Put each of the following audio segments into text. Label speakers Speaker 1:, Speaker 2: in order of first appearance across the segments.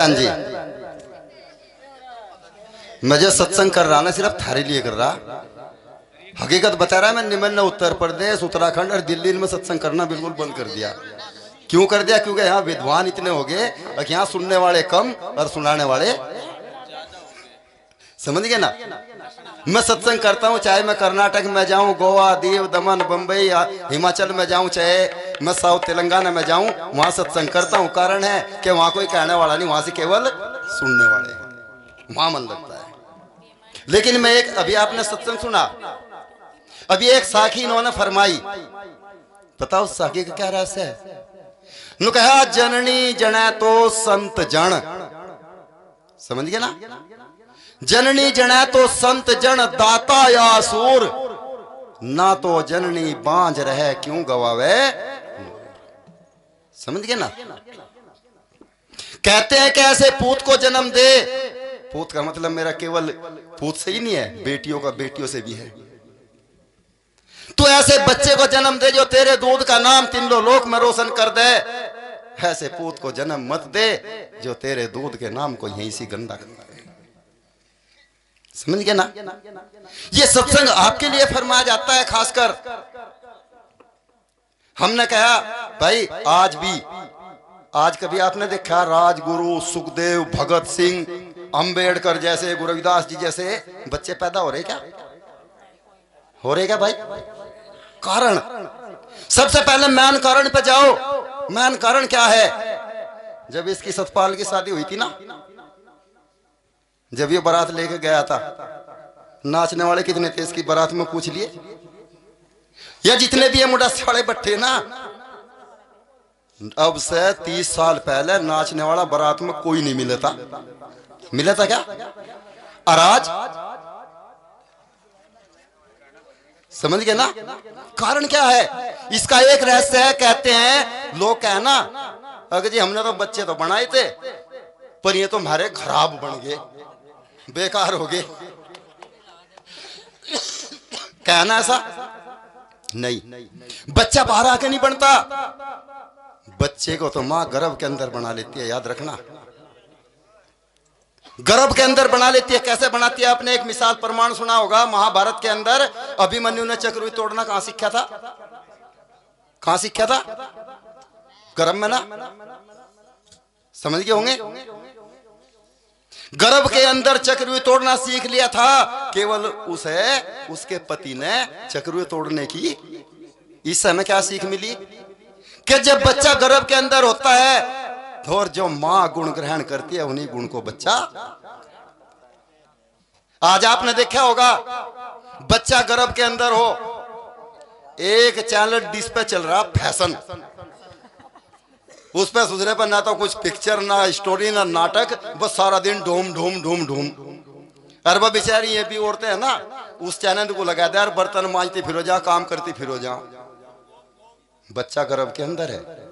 Speaker 1: हाँ जी, मैं जो सत्संग कर रहा ना सिर्फ थारे लिए कर रहा। हकीकत बता रहा है, मैं निम्न उत्तर प्रदेश, उत्तराखंड और दिल्ली में सत्संग करना बिल्कुल बंद कर दिया। क्यों कर दिया? क्योंकि यहाँ विद्वान इतने हो गए और यहाँ सुनने वाले कम और सुनाने वाले, समझ गए ना। मैं सत्संग करता हूँ, चाहे मैं कर्नाटक में जाऊं, गोवा, दीव, दमन, बम्बई, हिमाचल में जाऊं, चाहे मैं साउथ तेलंगाना में जाऊं, वहां सत्संग करता हूँ। कारण है कि वहां कोई कहने वाला नहीं, वहां से केवल सुनने वाले हैं, वहां मन लगता है। लेकिन मैं एक, अभी आपने सत्संग सुना, अभी एक साखी इन्होंने फरमाई, बताओ साखी का क्या रहस्य है? नु कहा जननी जने तो संत जन, समझ गए ना। जननी जने तो संत जन, दाता या सूर, ना तो जननी बांझ रहे क्यों गवावे। समझ गए ना। कहते हैं कि ऐसे पूत को जन्म दे, पूत का मतलब मेरा केवल पूत से ही नहीं है, बेटियों का बेटियों से भी है। तो ऐसे बच्चे को जन्म दे जो तेरे दूध का नाम तीनों लोक में रोशन कर दे। ऐसे पूत को जन्म मत दे जो तेरे दूध के नाम को यहीं से गंदा कर दे। समझ गए ना। ये सत्संग आपके लिए फरमाया जाता है। खासकर हमने कहा भाई, आज भी, आज कभी आपने देखा राजगुरु, सुखदेव, भगत सिंह, अंबेडकर जैसे, गुरु रविदास जी जैसे बच्चे पैदा हो रहे क्या? हो रहे क्या भाई? कारण, सबसे पहले मैन कारण पे जाओ। मैन कारण क्या है? जब इसकी सतपाल की शादी हुई थी ना, जब ये बारात लेके गया था, नाचने वाले कितने थे इसकी बारात में पूछ लिए? या जितने भी ये मुंडासे वाले बट्टे ना, अब से 30 साल पहले नाचने वाला बारात में कोई नहीं मिला था। मिला था क्या? और आज, समझ गए ना। कारण क्या है इसका? एक रहस्य है। कहते हैं लोग, कहना अगर जी हमने तो बच्चे तो बनाए थे, पर ये तो हमारे खराब बन गए, बेकार हो गए। कहना ऐसा नहीं, बच्चा बाहर आके नहीं बनता, बच्चे को तो मां गर्भ के अंदर बना लेती है। याद रखना, गर्भ के अंदर बना लेती है। कैसे बनाती है? आपने एक मिसाल प्रमाण सुना होगा, महाभारत के अंदर अभिमन्यु ने चक्रव्यूह तोड़ना कहां सीखा था? कहां सीखा था? गर्भ में ना। समझ गए होंगे। गर्भ के अंदर चक्रव्यूह तोड़ना सीख लिया था। केवल उसे उसके पति ने चक्रव्यूह तोड़ने की, इस समय क्या सीख मिली कि जब बच्चा गर्भ के अंदर होता है और जो मां गुण ग्रहण करती है उन्हीं गुण को बच्चा। आज आपने देखा होगा, बच्चा गर्भ के अंदर हो, एक चैनल डिश पे चल रहा फैशन, उस पे सुधरे पर ना तो कुछ पिक्चर, ना स्टोरी, ना नाटक, बस सारा दिन ढूम ढूम ढूम ढूम। अरबा बेचारी ये भी औरतें हैं ना, उस चैनल को लगा दे और बर्तन मांजती फिरो जा, काम करती फिरो जा। बच्चा गर्भ के अंदर है।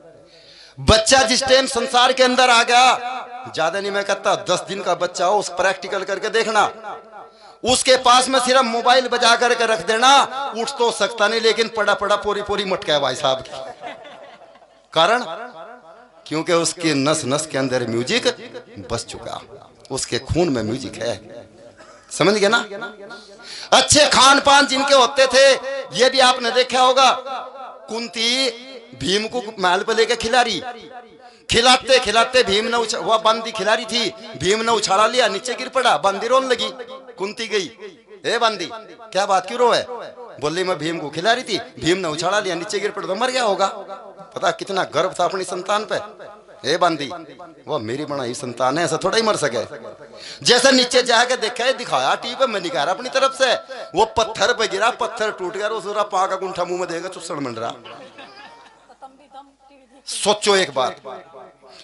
Speaker 1: बच्चा जिस टाइम संसार के अंदर आ गया, ज्यादा नहीं मैं कहता, 10 दिन का बच्चा हो, उस प्रैक्टिकल करके देखना, उसके पास में सिर्फ मोबाइल बजा करके रख देना, उठ तो सकता नहीं, लेकिन पड़ा पड़ा पूरी पूरी मटका है भाई साहब की। कारण, क्योंकि उसके नस नस के अंदर म्यूजिक बस चुका, उसके खून में म्यूजिक है। समझ गए ना। अच्छे खान पान जिनके होते थे, ये भी आपने देखा होगा, कुंती भीम को महल पर लेके खिला रही, खिलाते खिलाते भीम ने वह बंदी खिला रही थी, भीम ने उछाला लिया, नीचे गिर पड़ा, बंदी रोने लगी। कुंती गई, ए बंदी क्या बात क्यों रोए? बोली मैं भीम को खिला रही थी, भीम ने उछाला लिया, नीचे गिर पड़ा तो मर गया होगा। पता कितना गर्व था अपनी संतान पे। ए बंदी, वो मेरी बनाई संतान है, ऐसा थोड़ा ही मर सके। जैसे नीचे जाके देखा, दिखाया टीवी पे, मैं निकाला अपनी तरफ से, वो पत्थर पे गिरा, पत्थर टूट गया, उसका पां का गुंठा मुंह में देगा, चुस्सड़ मंड रहा। सोचो एक बात,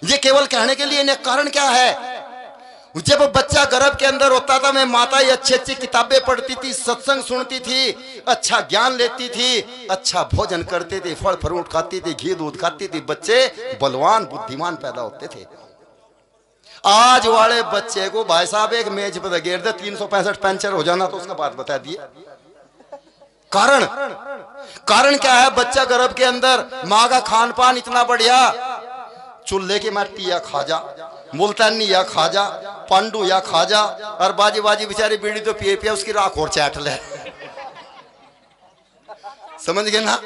Speaker 1: ये केवल कहने के लिए नहीं। कारण क्या है? जब बच्चा गर्भ के अंदर होता था, मैं माता ही अच्छी अच्छी किताबें पढ़ती थी, सत्संग सुनती थी, अच्छा ज्ञान लेती थी, अच्छा भोजन करते थे, फल फ्रूट खाती थी, घी दूध खाती थी, बच्चे बलवान बुद्धिमान पैदा होते थे। आज वाले बच्चे को भाई साहब एक मेज पर घेर दे, 365 पंचर हो जाना तो उसका बात बता दिए। कारण, कारण क्या है? बच्चा गर्भ के अंदर, माँ का खान पान इतना बढ़िया, चूल्हे की मट्टी या खाजा, मुल्तानी या खाजा, पांडू या खाजा, और बाजी बाजी बेचारी बीड़ी तो पिए पिए उसकी राख और चैट ले। समझ गए ना।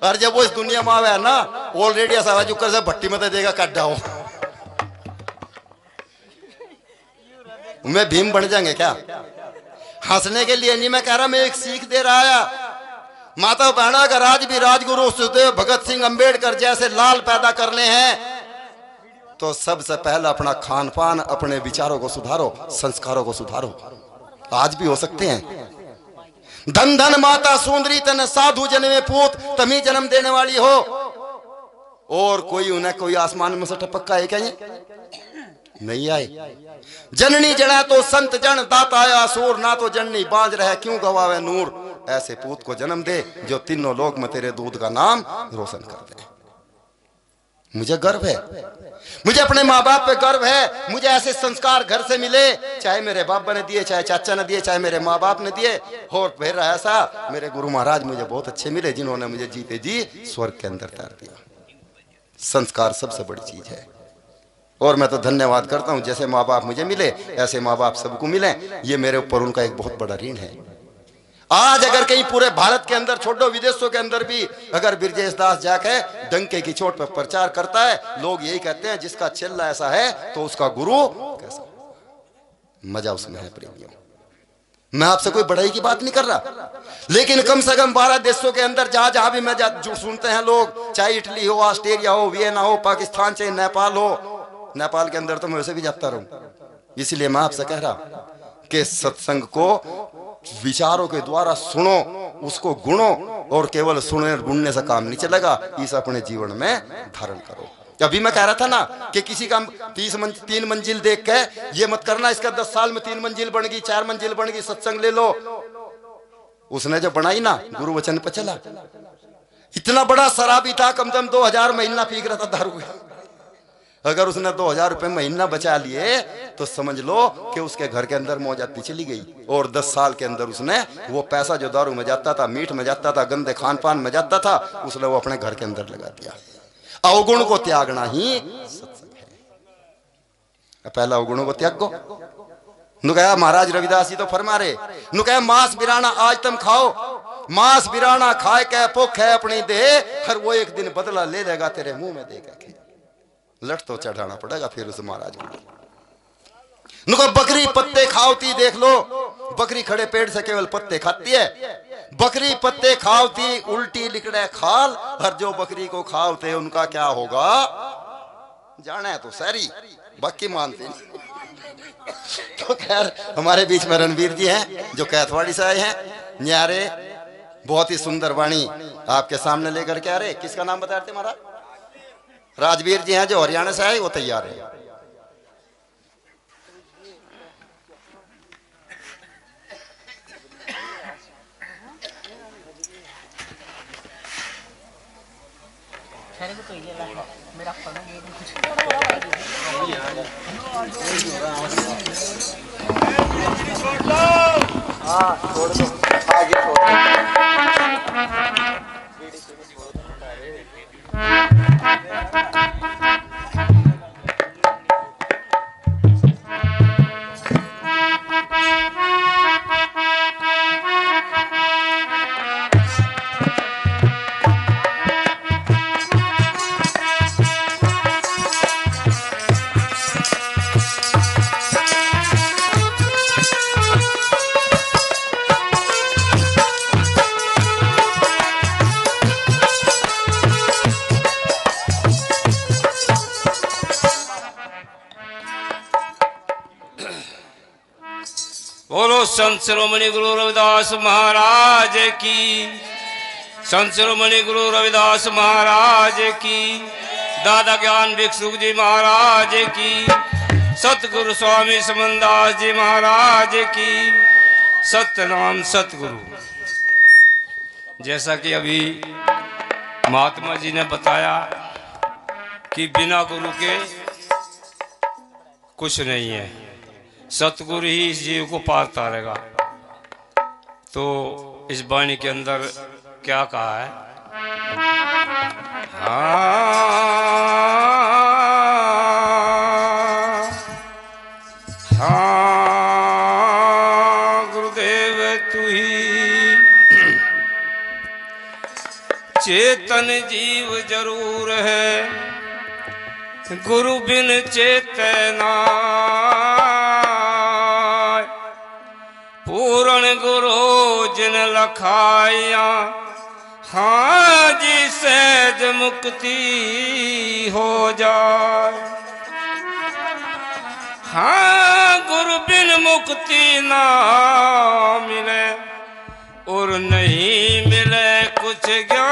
Speaker 1: और जब वो इस दुनिया में आवे ना, ऑलरेडी ऐसा जुकर से भट्टी में देगा कड्डा हो। मैं भीम बन जाएंगे क्या? हंसने के लिए नहीं मैं कह रहा, मैं एक सीख दे रहा है। माता बहना का राज भी राजगुरु सुखदेव भगत सिंह अंबेडकर जैसे लाल पैदा करने हैं तो सबसे पहले अपना खान पान, अपने विचारों को सुधारो, संस्कारों को सुधारो। आज भी हो सकते हैं। धन धन माता सुंदरी तन साधु जन्मे पूत, तमी जन्म देने वाली हो। और कोई उन्हें कोई आसमान में से टपक्का है क्या? ये नहीं आए। जननी जड़ा तो संत जन, दाता आया सूर, ना तो जननी बाज रहे क्यों गवावे नूर। ऐसे पूत को जन्म दे जो तीनों लोग में तेरे दूध का नाम रोशन कर दे। मुझे गर्व है, मुझे अपने माँ बाप पे गर्व है। मुझे ऐसे संस्कार घर से मिले, चाहे मेरे बाबा ने दिए, चाहे चाचा ने दिए, चाहे मेरे माँ बाप ने दिए। और फिर ऐसा मेरे गुरु महाराज मुझे बहुत अच्छे मिले, जिन्होंने मुझे जीते जी स्वर्ग के अंदर उतार दिया। संस्कार सबसे बड़ी चीज है। और मैं तो धन्यवाद करता हूं, जैसे माँ बाप मुझे मिले ऐसे माँ बाप सबको मिले। ये मेरे ऊपर उनका एक बहुत बड़ा ऋण है। आज अगर कहीं पूरे भारत के अंदर, छोड़ो विदेशों के अंदर भी, अगर ब्रजेश दास जाके डंके की चोट पर प्रचार करता है, लोग यही कहते हैं जिसका चेला ऐसा है तो उसका गुरु कैसा। मजा उसमें है प्रेमियों। मैं आपसे कोई बढ़ाई की बात नहीं कर रहा, लेकिन कम से कम 12 देशों के अंदर जहां जहां भी मैं जो सुनते हैं लोग, चाहे इटली हो, ऑस्ट्रेलिया हो, वियना हो, पाकिस्तान, चाहे नेपाल हो। नेपाल के अंदर तो मैं वैसे भी जाता रहूं। इसलिए मैं आपसे कह रहा कि सत्संग को विचारों के द्वारा सुनो, उसको गुणो, और केवल सुनने गुणने से काम नहीं चलेगा। इस अपने जीवन में धारण करो। अभी मैं कह रहा था ना कि किसी का 3 मंजिल देख के ये मत करना इसका 10 साल में 3 मंजिल बन गई, 4 मंजिल बन गई, सत्संग ले लो। उसने जब बनाई ना, गुरु वचन पर चला। इतना बड़ा शराबी था, कम से कम 2000 महीना पी रहा था दारू। अगर उसने 2000 रुपए महीना बचा लिए तो समझ लो कि उसके घर के अंदर मौज आती चली गई। और 10 साल के अंदर उसने वो पैसा जो दारू में जाता था, मीठ में जाता था, गंदे खान पान में जाता था, उसने वो अपने घर के अंदर लगा दिया। अवगुण को त्यागना ही सत्संग है। पहला अवगुणों को त्यागो। नुकया महाराज रविदास जी तो फरमा रहे, नुकया मांस बिराना आज तुम खाओ, मांस बिराना खाए के भूख है अपनी दे, हर वो एक दिन बदला ले लेगा तेरे मुंह में देगा। लट तो चढ़ाना पड़ेगा फिर उस महाराज को। नुको बकरी पत्ते खाओती देख लो, बकरी खड़े पेड़ से केवल पत्ते खाती है। बकरी पत्ते खाओती उल्टी लिकड़े खाल, हर जो बकरी को खाओते उनका क्या होगा जाना है तो सारी, बाकी मानते नहीं। तो खैर हमारे बीच में रणवीर जी हैं जो कैथवाड़ी से आए हैं। न्यारे बहुत ही सुंदर वाणी आपके सामने लेकर के आ रहे। किसका नाम बता रहे थे महाराज? राजवीर जी हैं जो हरियाणा से आए, वो तैयार है। हाँ छोड़ दो, आगे छोड़
Speaker 2: संत शिरोमणि गुरु रविदास महाराज की, संत शिरोमणि गुरु रविदास महाराज की, दादा ज्ञान भिक्षुक जी महाराज की, सतगुरु स्वामी समनदास जी महाराज की, सत्यनाम सतगुरु। जैसा कि अभी महात्मा जी ने बताया कि बिना गुरु के कुछ नहीं है, सतगुरु ही इस जीव को पार तारेगा। तो इस वाणी के अंदर क्या कहा है? हाँ हाँ गुरुदेव तू ही चेतन जीव जरूर है, गुरु बिन चेतना पूर्ण गुरु जिन लखाया, हाँ जी सहज मुक्ति हो जाए। हाँ गुरु बिन मुक्ति ना मिले और नहीं मिले कुछ ज्ञान,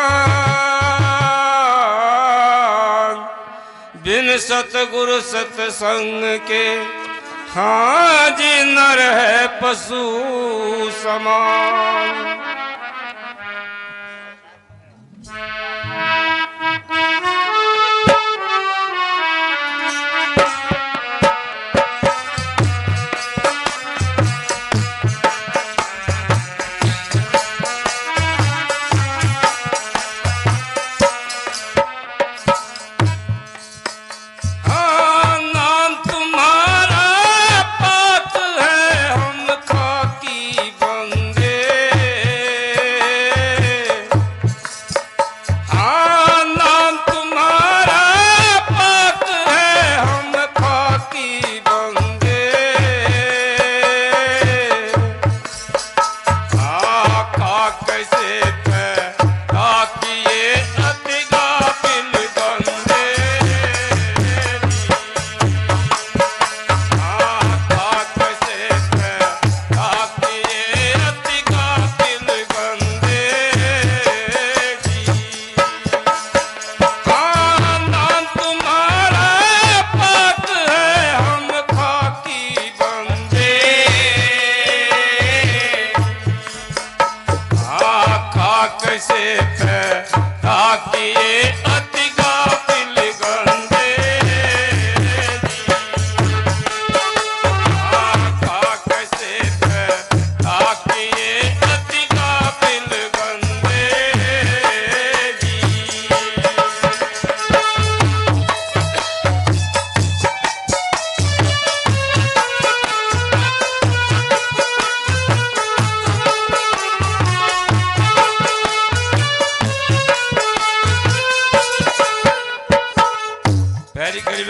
Speaker 2: बिन सतगुरु सत्संग के हाँ जी नर है पशु समान।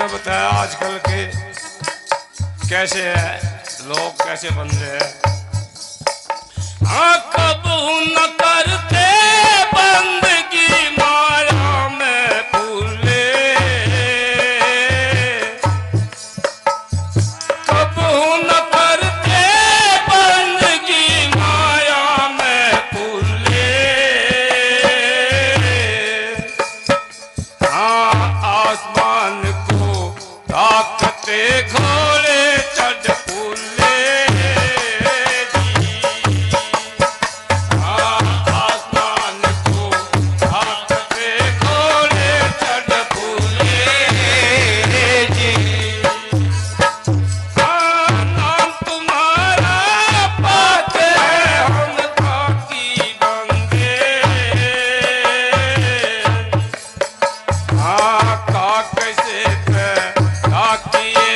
Speaker 2: बताया आजकल के कैसे है लोग, कैसे बन रहे हैं। कब न करते बंदगी माया में भूले, कब न करते बंदगी माया में भूले। हाँ आसमान को ताकते घोड़े चढ़ फूले कैसे ताकि ये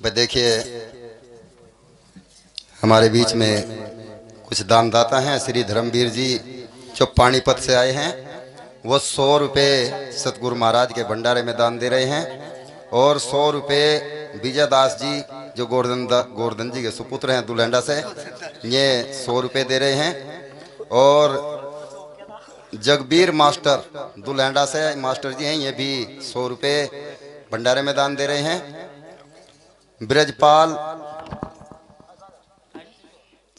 Speaker 1: भाई देखिए हमारे बीच में कुछ दानदाता हैं, श्री धर्मवीर जी जो पानीपत से आए हैं, वो 100 रुपये सतगुरु महाराज के भंडारे में दान दे रहे हैं और 100 रुपये विजय दास जी जो गोवर्धन जी के सुपुत्र हैं दुलहंडा से, ये 100 रुपये दे रहे हैं और जगबीर मास्टर दुलहंडा से मास्टर जी हैं, ये भी 100 रुपये भंडारे में दान दे रहे हैं। ब्रजपाल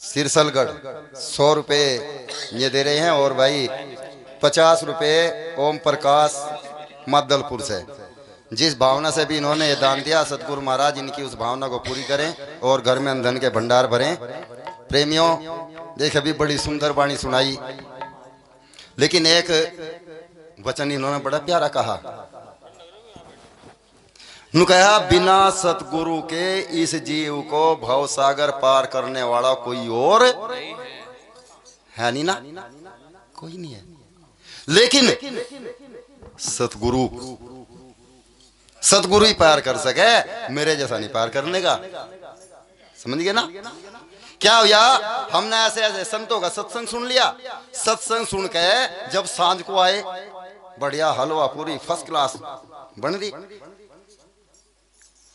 Speaker 1: सिरसलगढ़ 100 रुपये ये दे रहे हैं और भाई 50 रुपये ओम प्रकाश मद्दलपुर से। जिस भावना से भी इन्होंने ये दान दिया, सतगुरु महाराज इनकी उस भावना को पूरी करें और घर में अंधन के भंडार भरें। प्रेमियों देख अभी बड़ी सुंदर वाणी सुनाई, लेकिन एक वचन इन्होंने बड़ा प्यारा कहा, नु कहा बिना सतगुरु के इस जीव को भव सागर पार करने वाला कोई और है नहीं ना, कोई नहीं है। लेकिन सतगुरु ही पार कर सके, मेरे जैसा नहीं पार करने का। समझ गए ना क्या हुआ? हमने ऐसे ऐसे संतों का सत्संग सुन लिया, सत्संग सुन के जब सांझ को आए, बढ़िया हलवा पूरी फर्स्ट क्लास बन रही,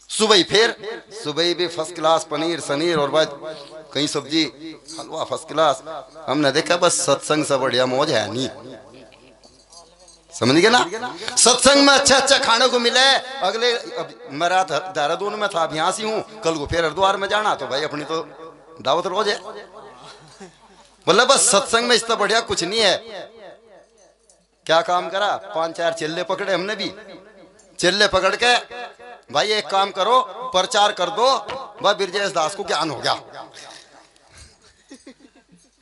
Speaker 1: सुबह फिर सुबह भी फर्स्ट क्लास पनीर सनीर और बाद कई सब्जी हलवा फर्स्ट क्लास। हमने देखा बस सत्संग से बढ़िया मौज है नहीं। समझ गए ना, सत्संग में अच्छा अच्छा खाने को मिले। अगले मैं रात देहरादून में था, यहाँ से हूँ, कल को फिर हरिद्वार में जाना, तो भाई अपनी तो दावत रोज है। बोला बस सत्संग में इससे बढ़िया कुछ नहीं है। क्या काम करा, 5-4 चेले पकड़े हमने भी, चेले पकड़ के भाई एक काम करो प्रचार कर दो, भाई बिरजेश दास को ज्ञान हो गया।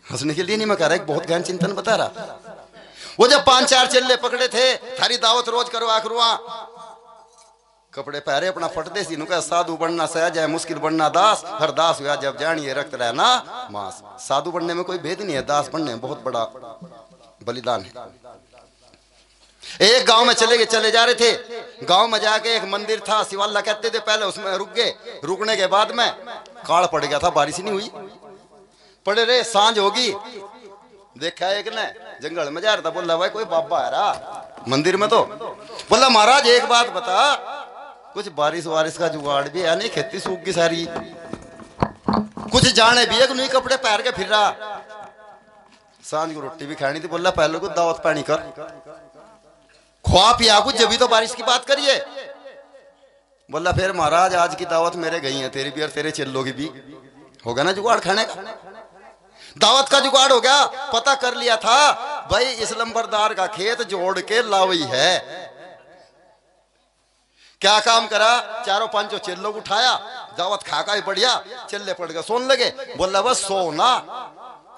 Speaker 1: हंसने के लिए नहीं मैं कह रहा, एक बहुत गहन चिंतन बता रहा। वो जब 5-4 चेले पकड़े थे, थारी दावत रोज करवा करवा, कपड़े पहरे अपना फटदे सी, नुका साधु बनना सहज है मुश्किल बनना दास, हर दास हुआ जब जानिए रक्त रहना मांस। साधु बनने में कोई भेद नहीं है, दास बनने में बहुत बड़ा बलिदान है। एक गांव में चले जा रहे थे, गांव में जाके एक मंदिर था, शिवाला कहते थे पहले, उसमें रुक गए। रुकने के बाद में काल पड़ गया था, बारिश नहीं हुई, पड़े रहे, सांझ होगी। देखा एक ने जंगल में जा रहा था, बोला भाई कोई बाबा है रहा मंदिर में, तो बोला महाराज एक बात बता, कुछ बारिश वारिश का जुगाड़ भी है नहीं, खेती सूख गई सारी, कुछ जाने भी है नहीं, कपड़े पहन के फिर रहा, सांझ को रोटी भी खानी थी। बोला पहले को दावत पानी कर, ख्वा पिया कुछ, जब भी तो बारिश की बात करिए। बोला फिर महाराज आज की दावत मेरे गई है, तेरी भी और तेरे चेल्लों की भी, होगा ना जुगाड़ खाने का। दावत का जुगाड़ हो गया, पता कर लिया था भाई इस लंबरदार का खेत जोड़ के लावई है। क्या काम करा, 4-5 चेल्लों को उठाया, दावत खा का ही बढ़िया, चेल्ले पड़ गए सोन लगे। बोला बस सोना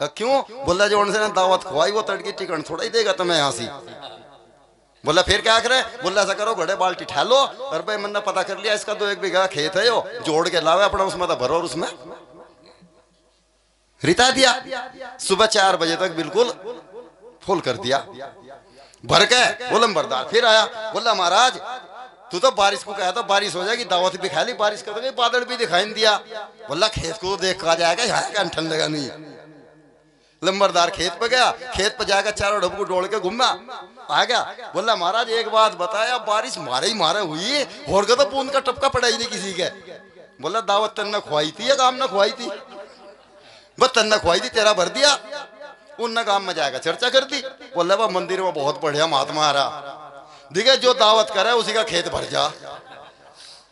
Speaker 1: क्यों? बोला जो उनसे दावत खुआई वो तड़की टिकन थोड़ा ही देगा तुम्हें यहाँ से। बोला फिर क्या करे? बोला ऐसा करो घड़े बाल्टी ठहलो, और भाई मैंने पता कर लिया इसका 2-1 बीघा खेत है, यो जोड़ के लावे अपना, उसमें तो भरो और उसमें रिता दिया। सुबह 4 बजे तक बिल्कुल फुल कर दिया भर के। वो लंबरदार फिर आया, बोला महाराज तू तो बारिश को कहा था बारिश हो जाएगी, दावत भी खा ली, बारिश कर दो, बादल भी दिखाई नहीं दिया। बोला खेत को देख कर आ जाएगा, यहाँ ठंड लगा नहीं। लंबरदार खेत पे गया, खेत पे जाकर चारों ढब को डोल के घूमा आ गया। बोला महाराज एक बात बताया, बारिश मारे ही मारे हुई, और तो बूंद का टपका पड़ा ही नहीं किसी के। बोला दावत तन्ना खुआई थी या काम ना खुआई थी? बस तन्ना खुआई थी, तेरा भर दिया, उन काम में जाएगा चर्चा कर दी। बोला वह मंदिर में बहुत बढ़िया महात्मा आ रहा, दिखे जो दावत करे उसी का खेत भर जा।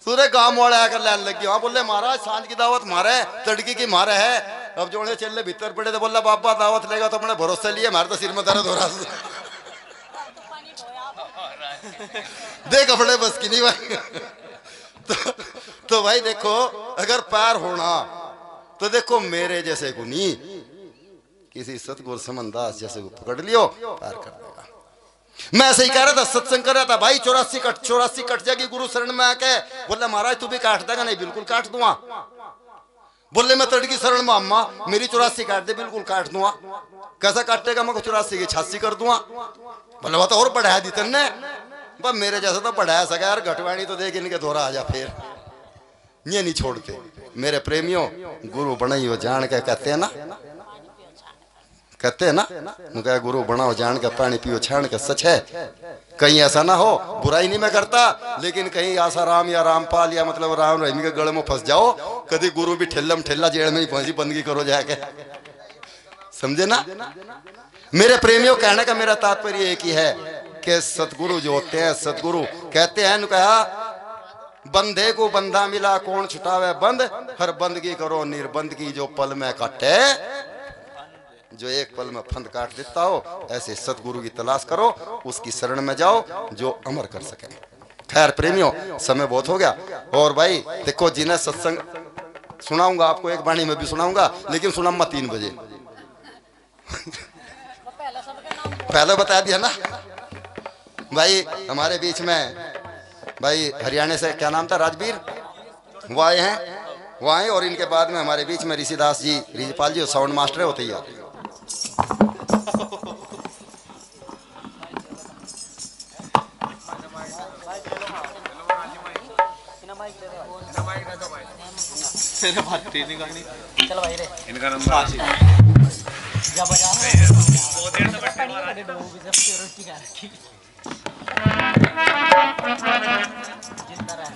Speaker 1: सूर्य गांव वाले आकर लाइन लग गया। हाँ बोले महाराज सांझ की दावत मारे, तड़की की मारे है, अब जोड़े चले भीतर पड़े। तो बोला बाबा दावत लेगा तो अपने भरोसे लिए, हमारे तो सिर में दर्द हो रहा देख कपड़े बस की नहीं भाई। तो भाई देखो अगर पार होना तो देखो मेरे जैसे को नहीं, किसी सतगुरु समनदास जैसे को पकड़ लियो पार कर देगा। मैं ऐसे ही कह रहा था, सत्संग कर रहा था भाई, 84 कट जाएगी गुरु शरण में आके। बोला महाराज तू भी काट देगा? नहीं बिल्कुल काट दूंगा। बोले मैं तड़की शरण में अम्मा मेरी 84 काट दे, बिल्कुल काट दूंगा। कैसा काटेगा? मैं 84 की 86 कर दूंगा। बोले वो तो और बढ़ाया दी तेने, बस मेरे जैसा तो बढ़ाया सका यार, घटवाणी तो देख इनके थोड़ा आ जा। फिर ये नहीं छोड़ते। मेरे प्रेमियों, गुरु बनाइयो जान के कहते हैं ना, कहते हैं ना, उनका गुरु बनाओ जान के पानी पियो छान के। सच है, कहीं ऐसा ना हो, बुराई नहीं मैं करता, लेकिन कहीं आसाराम या रामपाल या मतलब राम रहीम के गले में फंस जाओ, कभी गुरु भी ठेलम ठेला जेल में ही फंसी बंदगी करो जाके, समझे ना। मेरे प्रेमियों, कहने का मेरा तात्पर्य एक ही है कि सतगुरु जो होते हैं, सतगुरु कहते हैं, कहा बंदे को बंदा मिला कौन छुटावे बंद, हर बंदगी करो निर्बंद की, जो पल में काटे, जो एक पल में फंद काट देता हो, ऐसे सतगुरु की तलाश करो, उसकी शरण में जाओ जो अमर कर सके। खैर प्रेमियों, समय बहुत हो गया। और भाई देखो, जिन्हें सत्संग सुनाऊंगा आपको, एक बाणी में भी सुनाऊंगा, लेकिन सुनाऊंगा 3 बजे। पहले बता दिया ना भाई। हमारे बीच में भाई हरियाणा से, क्या नाम था, राजवीर, वो आए हैं, वो आए। और इनके बाद में हमारे बीच में ऋषिदास जी, ऋषिपाल जी, साउंड मास्टर होते ही आते।
Speaker 3: चल भाई रे,
Speaker 4: इनका नंबर
Speaker 3: जब बहुत देर से बैठे हैं, रोटी खा रखी जिंदा रह।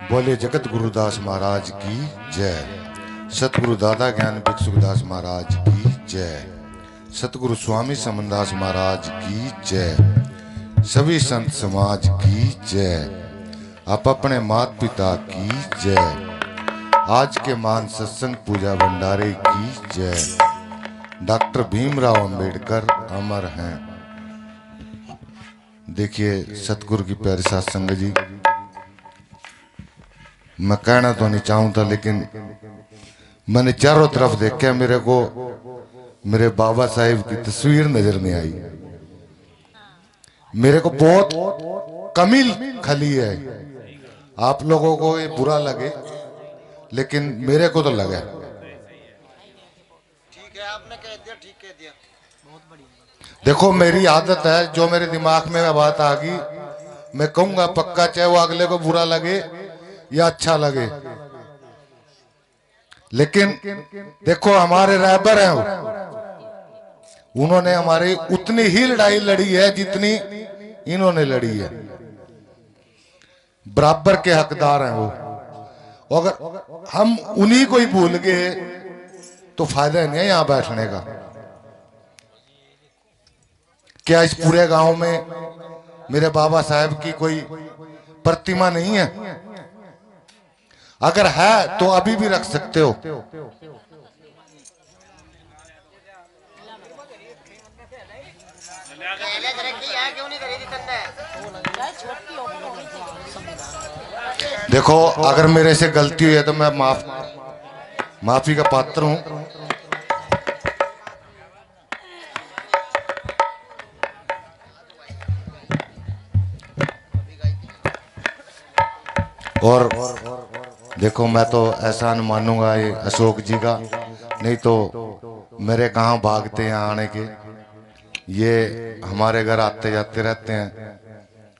Speaker 5: बोले जगत गुरुदास महाराज की जय। सतगुरु दादा ज्ञान भिक्षुदास महाराज की जय। सतगुरु स्वामी समनदास महाराज की जय। सभी संत समाज की जय। आप अपने माता पिता की जय। आज के मान सत्संग पूजा भंडारे की जय। डॉक्टर भीमराव अंबेडकर अमर हैं। देखिए सतगुरु की प्यारी साथ संगत जी, मैं कहना तो नहीं चाहूँ था, लेकिन मैंने चारों तरफ देखा, मेरे को मेरे बाबा साहिब की तस्वीर नजर नहीं आई। मेरे को बहुत कमी खली है। आप लोगों को ये बुरा लगे, लेकिन मेरे को तो लगा।
Speaker 1: ठीक है, आपने कह दिया, ठीक कह दिया।
Speaker 5: देखो मेरी आदत है, जो मेरे दिमाग में बात आ गई मैं कहूंगा पक्का, चाहे वो अगले को बुरा लगे या अच्छा लगे। लेकिन देखो हमारे रहबर हैं, उन्होंने हमारी उतनी ही लड़ाई लड़ी है जितनी इन्होंने लड़ी है। बराबर के हकदार हैं वो। अगर हम उन्हीं को ही भूल गए तो फायदा नहीं है यहां बैठने का। क्या इस पूरे गांव में मेरे बाबा साहब की कोई प्रतिमा नहीं है? अगर है तो अभी भी रख सकते हो। देखो अगर मेरे से गलती हुई है तो मैं माफी का पात्र हूं। और देखो मैं तो एहसान मानूंगा ये अशोक जी का, नहीं तो मेरे कहाँ भागते हैं आने के। ये हमारे घर आते जाते रहते हैं,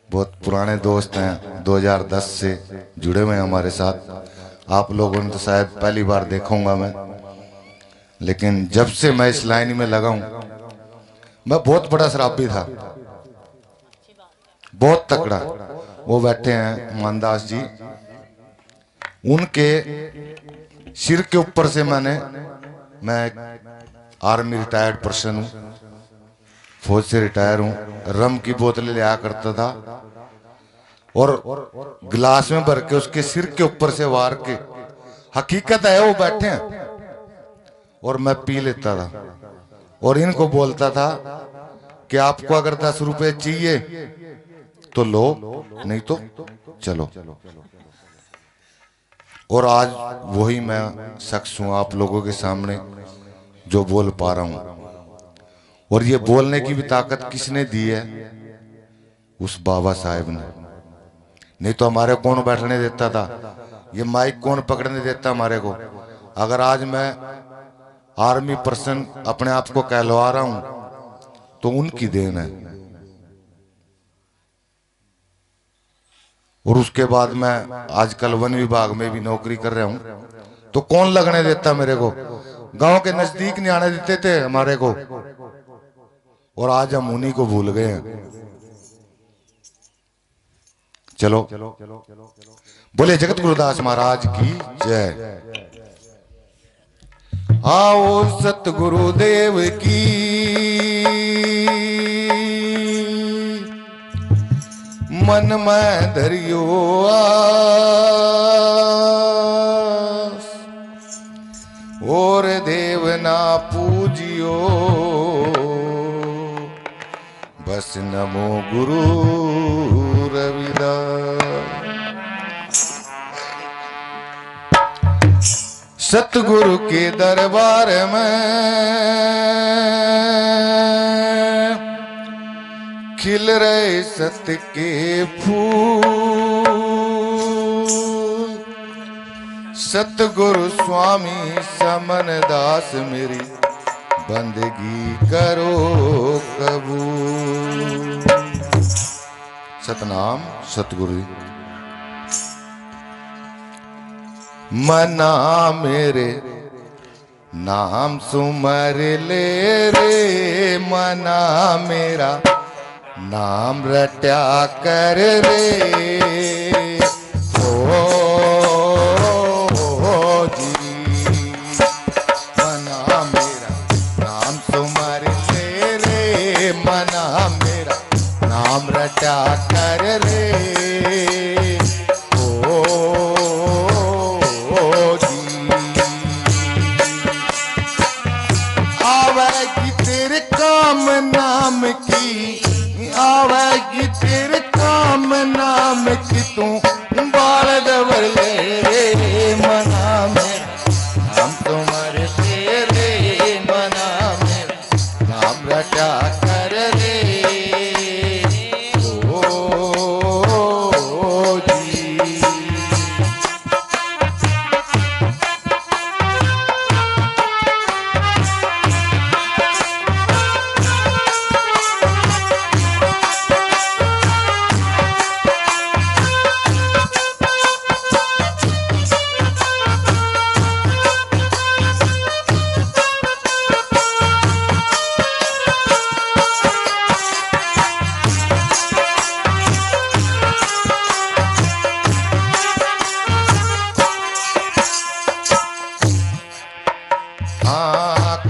Speaker 5: बहुत पुराने दोस्त हैं, 2010 से जुड़े हुए हैं हमारे साथ। आप लोगों ने तो शायद पहली बार देखूंगा मैं, लेकिन जब से मैं इस लाइन में लगा हूं मैं बहुत बड़ा शराबी था, बहुत तकड़ा। वो बैठे हैं मानदास जी, उनके सिर के ऊपर से मैं आर्मी रिटायर्ड पर्सन हूँ, फौज से रिटायर हूँ। रम की बोतलें लिया करता था और गिलास में भर के उसके सिर के ऊपर से वार के, हकीकत है वो बैठे हैं, और मैं पी लेता था और इनको बोलता था कि आपको अगर 10 रुपए चाहिए तो लो, नहीं तो चलो। और आज वही मैं शख्स हूं आप लोगों के सामने जो बोल पा रहा हूं। और ये बोलने की भी ताकत किसने दी है? उस बाबा साहेब ने। नहीं तो हमारे कौन बैठने देता था, ये माइक कौन पकड़ने देता हमारे को? अगर आज मैं आर्मी पर्सन अपने आप को कहलवा रहा हूं तो उनकी देन है। और उसके बाद मैं आजकल वन विभाग में भी नौकरी कर रहा हूं, तो कौन लगने देता मेरे को? गांव के नजदीक नहीं आने देते थे हमारे को, और आज हम उन्हीं को भूल गए हैं। चलो बोले जगत गुरुदास महाराज की जय। आओ सतगुरुदेव की मन में धरियो आस, और देव ना पूजियो, बस नमो गुरु रविदास। सतगुरु के दरबार में खिल रहे सत्य के फूल। सतगुरु स्वामी समन दास मेरी बंदगी करो कबूल। सतनाम सतगुरु। मना मेरे नाम सुमर ले रे, मना मेरा नाम रट्या कर रे। ओ जी मना मेरा नाम सुमर ले रे, मना मेरा नाम रट्या कर रे। आवेगी तेरे काम नाम की, आवेगी तेरे काम नाम की, तू बाल दबर ले रे। मना मेरा नाम तुम्हारे तेरे, मना मेरा नाम रटा कर रे। ओ जी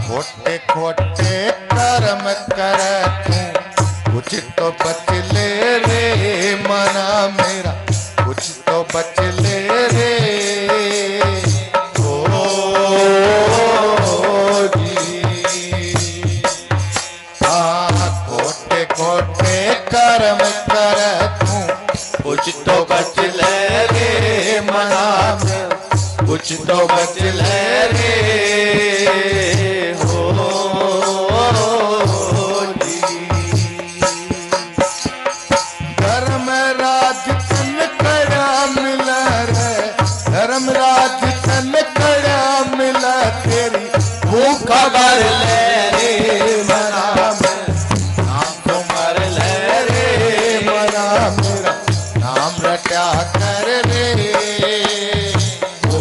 Speaker 5: खोटे खोटे कर्म कर तू, कुछ तो बच ले रे। मना मेरा कुछ तो बच ले रे। ओ जी खोटे खोटे कर्म कर तू, कुछ तो बच ले रे। मना मेरा कुछ तो बच ले रे। धर्मराज तन कड़ा मिला रे, धर्मराज तन कड़ा मिला, तेरी भूखा भर ले रे। मना मेरा नाम तुम्हार ले रे, मना मेरा नाम रटा कर रे। ओ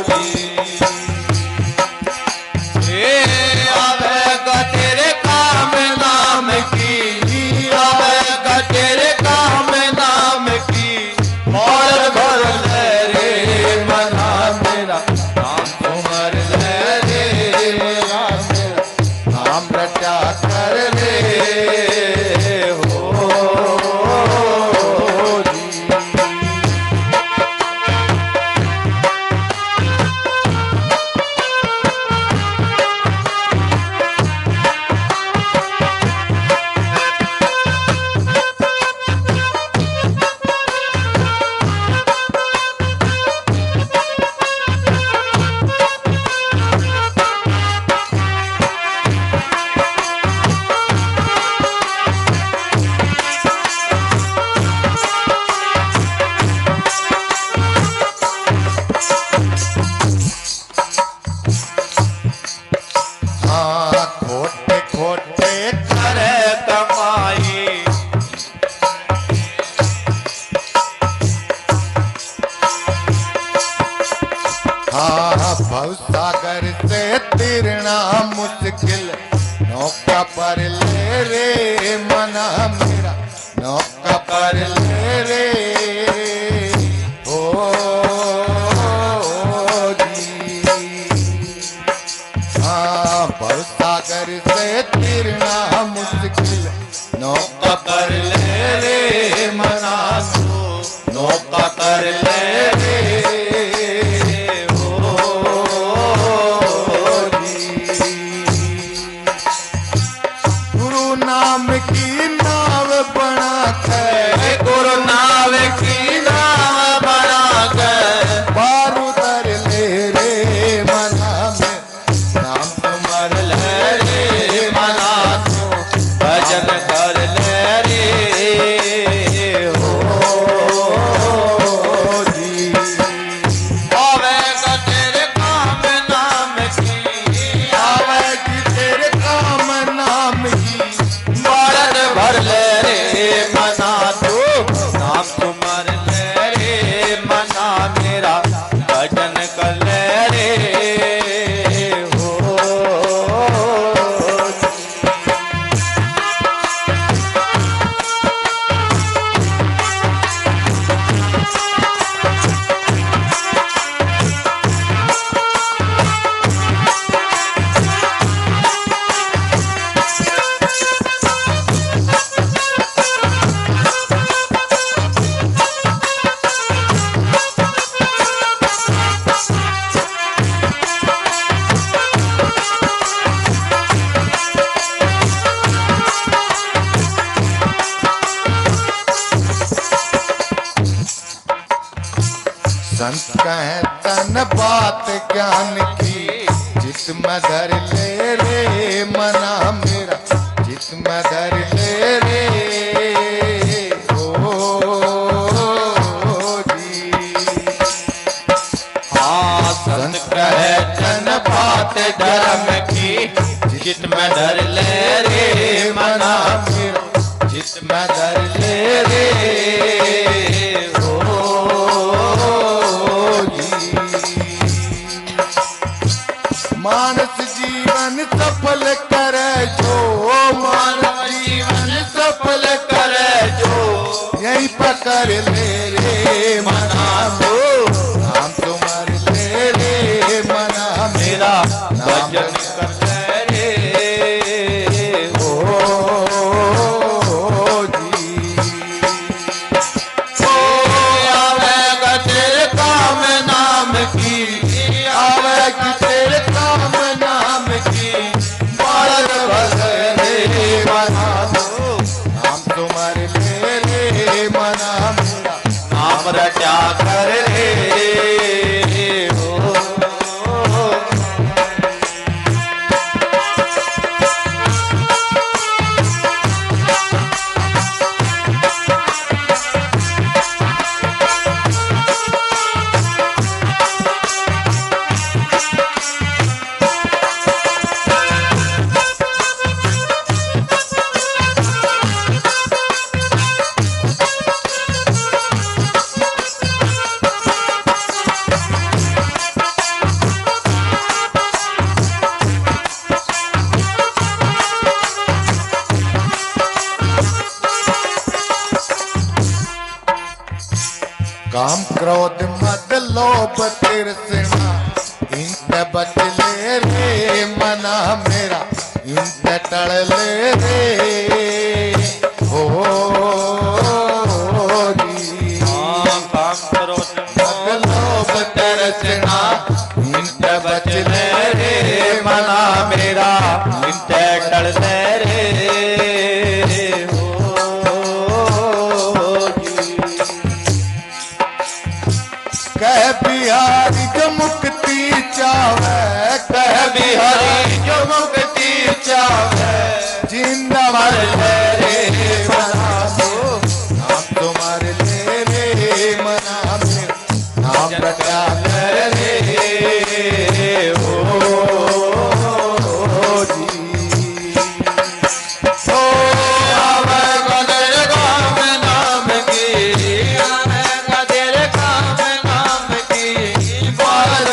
Speaker 5: जी आवेगा हाँ भव सागर से तिरना मुश्किल, नौका पर ले रे मना मेरा, नौका पर ले रे ओ जी। हाँ भव सागर से तिरना मुश्किल, नौका पर ले रे मना, नौका पर ले रे नाम की नाव बना के, गुरु नाम की नाव बना के, पार उतर ले रे मना में, नाम तुम्हार ले रे मना तो, भजन कर ले रे हो जी। आवेगा तेरे काम नाम की, आवेगी तेरे काम नाम की, भर ले रे मना तो, नाम तुम्हार ले रे मना मेरा, भजन कर ले रे हो। संत कहे तन बात ज्ञान की, चित में धर ले रे मना मेरा, चित में धर ले रे ओ जी। हाँ संत कहे तन बात धर्म की, चित में धर ले रे मना मेरा, चित में धर ले रे मानस जीवन सफल करे जो, मानव जीवन सफल करे जो, यही पकड़ ले रे मना तो, नाम तुम्हार ले रे मना मेरा, भजन कर ले रे हो जी। आवेगा तेरे काम नाम की, आवेगी तेरे काम नाम की, बालक भले मना दो, नाम तुम्हारे ले मना मेरा, नाम रचा कर रे हो। काम क्रोध मद लोभ तिरस्ना, इनसे बच ले रे मना मेरा, इनसे टल ले रे हो जी। काम क्रोध मद लोभ तिरस्ना, इनसे बच ले रे मना मेरा, इनसे टल ले रे कह बिहारी जो मुक्ति चावे, कह बिहारी जो मुक्ति चावे, जिंदा मर ले रे मना दो, नाम तुम्हारे ले रे मना मेरा, नाम रचा ले रे हो जी। ओ आवेगा तेरे काम नाम की, आवेगा तेरे काम नाम की, बाल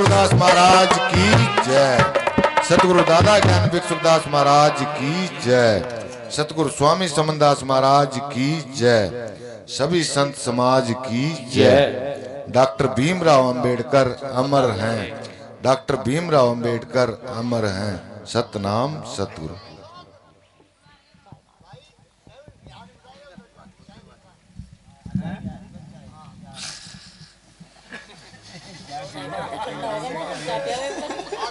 Speaker 5: गुरुदास महाराज की जय। सतगुरु दादा ज्ञान भिक्षुकदास महाराज की जय। सतगुरु स्वामी समनदास महाराज की जय। सभी संत समाज की जय। डॉक्टर भीमराव अंबेडकर अमर हैं। डॉक्टर भीमराव अंबेडकर अमर हैं। सतनाम सतगुरु।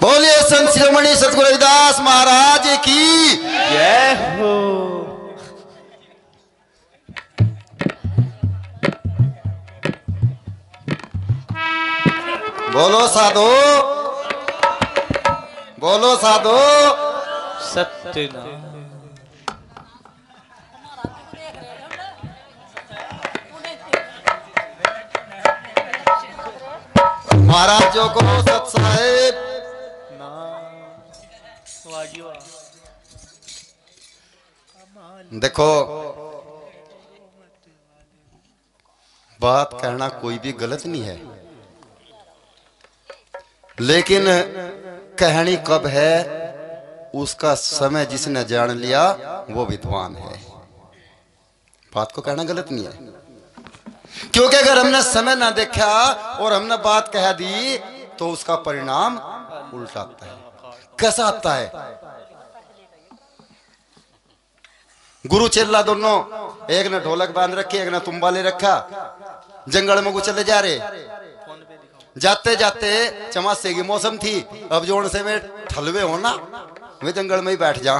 Speaker 1: बोलिए संत शिरोमणि सतगुरु रविदास महाराज की
Speaker 3: जय हो।
Speaker 1: बोलो साधो, बोलो साधो।
Speaker 3: सत्यनारायण।
Speaker 1: महाराजों को सत साहेब। देखो, बात कहना कोई भी गलत नहीं है, लेकिन कहानी कब है उसका समय जिसने जान लिया वो विद्वान है। बात को कहना गलत नहीं है, क्योंकि अगर हमने समय ना देखा और हमने बात कह दी तो उसका परिणाम उल्टा आता है। कैसा आता है? गुरु चेला दोनों, एक ने ढोलक बांध रखी, एक ने तुम्बा ले रखा, जंगल में को चले जा रहे। जाते जाते चमासे की मौसम थी, अब जोड़ से वे ठलवे हो ना, वे जंगल में ही बैठ जा।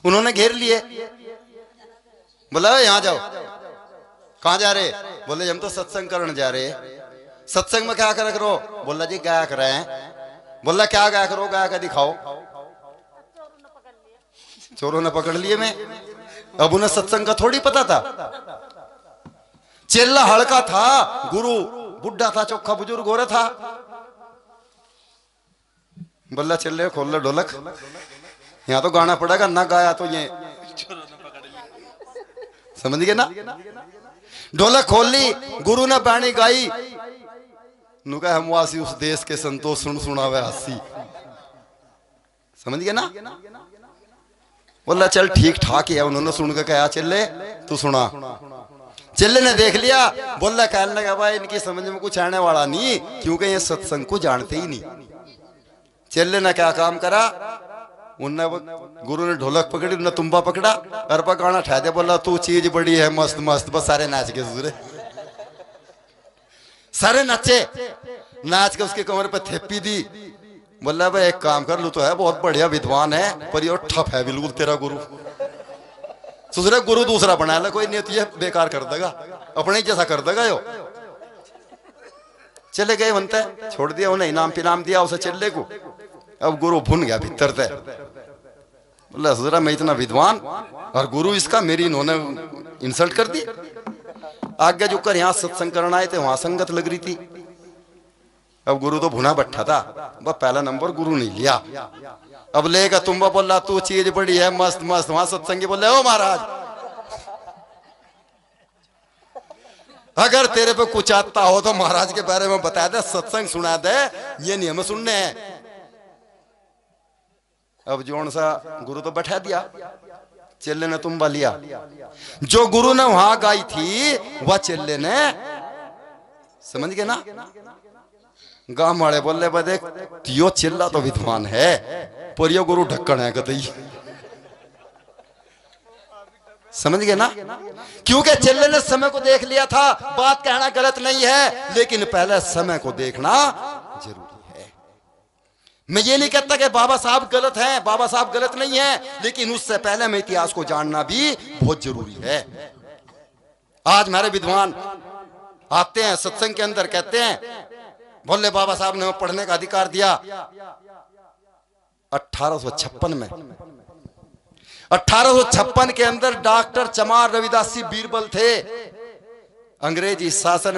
Speaker 1: उन्होंने घेर लिए, बोला यहां जाओ। कहां जा रहे? बोले हम तो सत्संग करने जा रहे। सत्संग में क्या कर करो? बोला जी गाया कर रहे हैं। बोला क्या गाया करो? गाया का दिखाओ। चोरों ने पकड़ लिए मैं। अब उन्हें सत्संग का थोड़ी पता था। चेला हड़का था, गुरु बुढ़ा था, चोखा बुजुर्ग हो रहा था। बोला चल खोल ले ढोलक, यहाँ तो गाना पड़ेगा, ना गाया तो ये समझ गए ना। ढोलक खोल ली, गुरु ने बाणी गाई। नु कहा हम वासी उस देश के संतोष सुन सुनावे हंसी। समझ गए ना। बोला चल ठीक ठाक है। उन्होंने सुन के कहा चले तू सुना। चेले ने देख लिया, बोला कहने लगा भाई इनकी समझ में कुछ आने वाला नहीं, क्योंकि ये सत्संग को जानते ही नहीं। चेले ने क्या काम करा, उनने गुरु ने ढोलक पकड़ी, उन्हें तुम्बा पकड़ा, अरपा गाना ठा दिया। बोला तू चीज बड़ी है मस्त मस्त। बस सारे नाच के सुरे, सारे नाचे। नाच के उसके कमर पे थेपी दी। बोला भाई एक काम कर लू, तो है बहुत बढ़िया विद्वान है, पर ये ठप है बिल्कुल तेरा गुरु। दूसरा गुरु दूसरा बना ला, कोई नहीं तो ये बेकार कर देगा, अपने ही जैसा कर देगा यो। चले गए बनते, छोड़ दिया उन्हें, इनाम पिनाम दिया उसे चेले को। अब गुरु भुन गया भीतर से। बोला सुधरा मैं इतना विद्वान और गुरु इसका, मेरी इन्होंने इंसल्ट कर दी। आगे जो कर यहाँ सत्संग करना आए थे वहां संगत लग रही थी। अब गुरु तो भुना बैठा था, वह पहला नंबर गुरु नहीं लिया। अब लेगा तुम्बा, बोला तू चीज बड़ी है मस्त मस्त। वहां सत्संगी बोले ओ महाराज, अगर तेरे पे कुछ आता हो तो महाराज के बारे में बता दे, सत्संग सुना दे, ये नहीं हमें सुनने हैं। अब जोन सा गुरु तो बैठा दिया, चेले ने तुम्बा लिया। जो गुरु ने वहां गाई थी वह चेले ने, समझ गए ना। गांव वाले बोले बा देख यो चिल्ला तो विद्वान है, पर यो गुरु ढक्कन है कतई। समझ गए ना। क्योंकि चेले ने समय को देख लिया था। बात कहना गलत नहीं है, लेकिन पहले समय को देखना जरूरी है। मैं ये नहीं कहता कि बाबा साहब गलत हैं, बाबा साहब गलत नहीं है, लेकिन उससे पहले मैं इतिहास को जानना भी बहुत जरूरी है। आज हमारे विद्वान आते हैं सत्संग के अंदर, कहते हैं बोले बाबा साहब ने पढ़ने का अधिकार दिया 1856 में। 1856 के अंदर डॉक्टर चमार रविदासी बीरबल थे। अंग्रेजी शासन